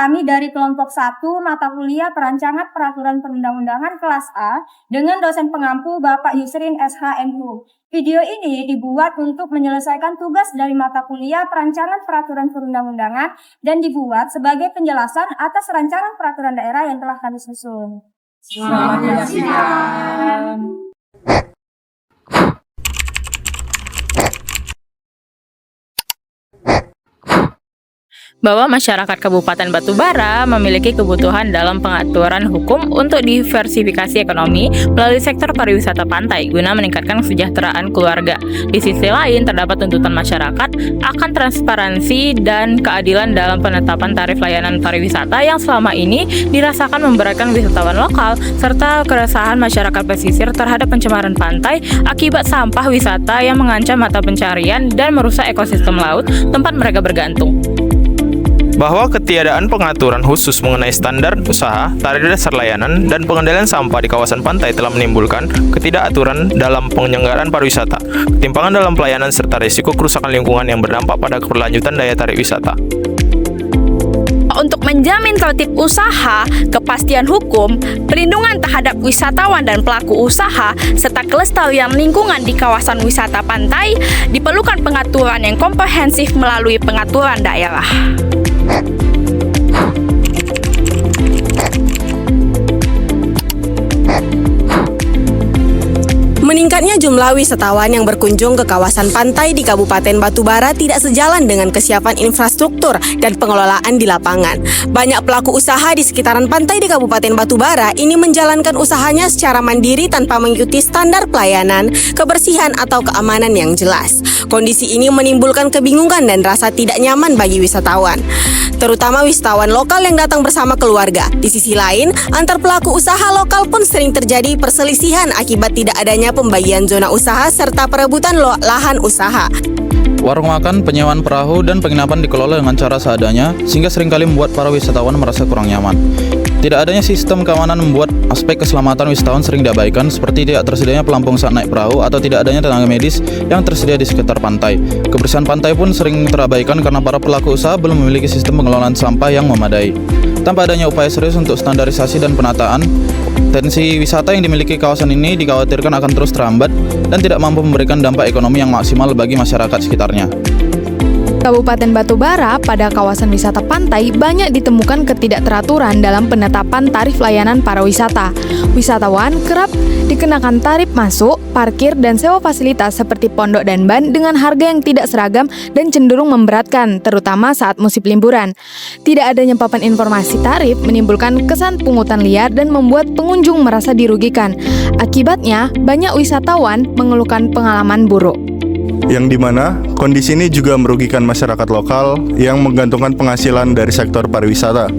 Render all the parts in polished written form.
kami dari kelompok 1 mata kuliah Perancangan Peraturan Perundang-undangan kelas A dengan dosen pengampu Bapak Yusrin SHMU. Video ini dibuat untuk menyelesaikan tugas dari mata kuliah Perancangan Peraturan Perundang-undangan dan dibuat sebagai penjelasan atas rancangan peraturan daerah yang telah kami susun. Selamat menyaksikan. Bahwa masyarakat Kabupaten Batubara memiliki kebutuhan dalam pengaturan hukum untuk diversifikasi ekonomi melalui sektor pariwisata pantai guna meningkatkan kesejahteraan keluarga. Di sisi lain, terdapat tuntutan masyarakat akan transparansi dan keadilan dalam penetapan tarif layanan pariwisata yang selama ini dirasakan memberatkan wisatawan lokal, serta keresahan masyarakat pesisir terhadap pencemaran pantai akibat sampah wisata yang mengancam mata pencarian dan merusak ekosistem laut tempat mereka bergantung. Bahwa ketiadaan pengaturan khusus mengenai standar usaha, tarif dasar layanan, dan pengendalian sampah di kawasan pantai telah menimbulkan ketidakaturan dalam penyelenggaraan pariwisata, ketimpangan dalam pelayanan, serta risiko kerusakan lingkungan yang berdampak pada keberlanjutan daya tarik wisata. Untuk menjamin tertib usaha, kepastian hukum, perlindungan terhadap wisatawan dan pelaku usaha, serta kelestarian lingkungan di kawasan wisata pantai, diperlukan pengaturan yang komprehensif melalui pengaturan daerah. Meningkatnya jumlah wisatawan yang berkunjung ke kawasan pantai di Kabupaten Batubara tidak sejalan dengan kesiapan infrastruktur dan pengelolaan di lapangan. Banyak pelaku usaha di sekitaran pantai di Kabupaten Batubara ini menjalankan usahanya secara mandiri tanpa mengikuti standar pelayanan, kebersihan atau keamanan yang jelas. Kondisi ini menimbulkan kebingungan dan rasa tidak nyaman bagi wisatawan, terutama wisatawan lokal yang datang bersama keluarga. Di sisi lain, antar pelaku usaha lokal pun sering terjadi perselisihan akibat tidak adanya pembagian zona usaha serta perebutan lahan usaha. Warung makan, penyewaan perahu, dan penginapan dikelola dengan cara seadanya, sehingga seringkali membuat para wisatawan merasa kurang nyaman. Tidak adanya sistem keamanan membuat aspek keselamatan wisatawan sering diabaikan, seperti tidak tersedianya pelampung saat naik perahu atau tidak adanya tenaga medis yang tersedia di sekitar pantai. Kebersihan pantai pun sering terabaikan karena para pelaku usaha belum memiliki sistem pengelolaan sampah yang memadai. Tanpa adanya upaya serius untuk standarisasi dan penataan, potensi wisata yang dimiliki kawasan ini dikhawatirkan akan terus terambat dan tidak mampu memberikan dampak ekonomi yang maksimal bagi masyarakat sekitarnya. Kabupaten Batubara pada kawasan wisata pantai banyak ditemukan ketidakteraturan dalam penetapan tarif layanan pariwisata. Wisatawan kerap dikenakan tarif masuk, parkir, dan sewa fasilitas seperti pondok dan ban dengan harga yang tidak seragam dan cenderung memberatkan, terutama saat musim liburan. Tidak adanya papan informasi tarif menimbulkan kesan pungutan liar dan membuat pengunjung merasa dirugikan. Akibatnya, banyak wisatawan mengeluhkan pengalaman buruk. Yang dimana kondisi ini juga merugikan masyarakat lokal yang menggantungkan penghasilan dari sektor pariwisata.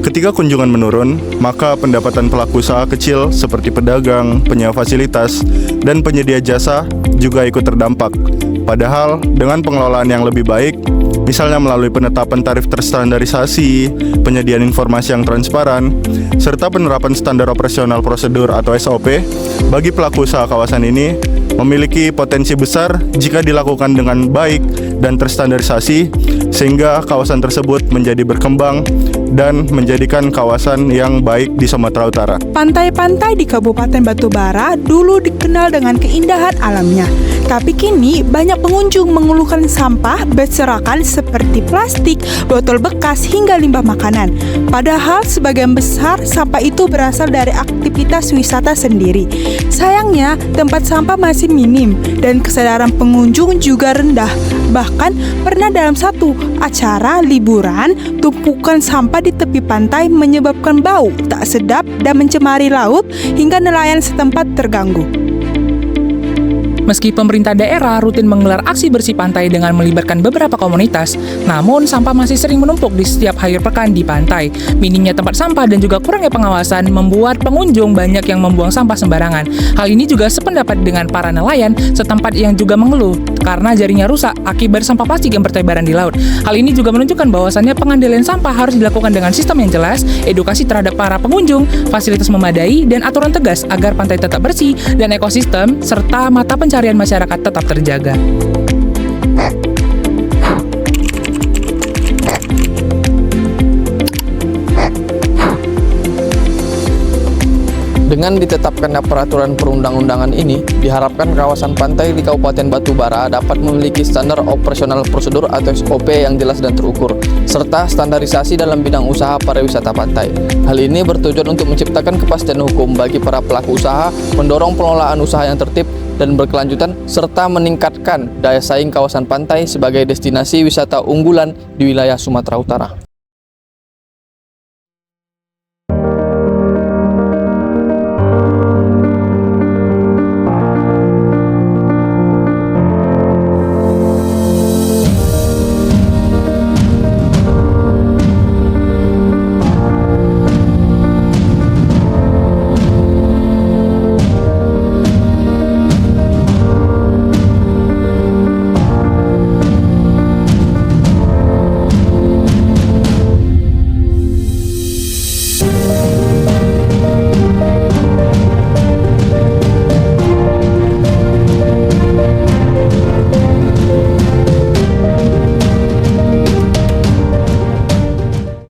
Ketika kunjungan menurun, maka pendapatan pelaku usaha kecil seperti pedagang, penyewa fasilitas, dan penyedia jasa juga ikut terdampak. Padahal dengan pengelolaan yang lebih baik, misalnya melalui penetapan tarif terstandarisasi, penyediaan informasi yang transparan, serta penerapan standar operasional prosedur atau SOP, bagi pelaku usaha kawasan ini memiliki potensi besar jika dilakukan dengan baik dan terstandarisasi, sehingga kawasan tersebut menjadi berkembang dan menjadikan kawasan yang baik di Sumatera Utara. Pantai-pantai di Kabupaten Batubara dulu dikenal dengan keindahan alamnya, tapi kini banyak pengunjung mengeluhkan sampah berserakan seperti plastik, botol bekas, hingga limbah makanan. Padahal sebagian besar sampah itu berasal dari aktivitas wisata sendiri. Sayangnya, tempat sampah masih minim dan kesadaran pengunjung juga rendah. Bahkan pernah dalam satu acara liburan, tumpukan sampah di tepi pantai menyebabkan bau tak sedap dan mencemari laut hingga nelayan setempat terganggu. Meski pemerintah daerah rutin menggelar aksi bersih pantai dengan melibatkan beberapa komunitas, namun sampah masih sering menumpuk di setiap akhir pekan di pantai. Minimnya tempat sampah dan juga kurangnya pengawasan membuat pengunjung banyak yang membuang sampah sembarangan. Hal ini juga sependapat dengan para nelayan setempat yang juga mengeluh karena jaringnya rusak akibat sampah plastik yang bertebaran di laut. Hal ini juga menunjukkan bahwasannya pengendalian sampah harus dilakukan dengan sistem yang jelas, edukasi terhadap para pengunjung, fasilitas memadai, dan aturan tegas agar pantai tetap bersih dan ekosistem serta mata pencarian masyarakat tetap terjaga. Dengan ditetapkannya peraturan perundang-undangan ini, diharapkan kawasan pantai di Kabupaten Batubara dapat memiliki standar operasional prosedur atau SOP yang jelas dan terukur, serta standarisasi dalam bidang usaha pariwisata pantai. Hal ini bertujuan untuk menciptakan kepastian hukum bagi para pelaku usaha, mendorong pengelolaan usaha yang tertib dan berkelanjutan, serta meningkatkan daya saing kawasan pantai sebagai destinasi wisata unggulan di wilayah Sumatera Utara.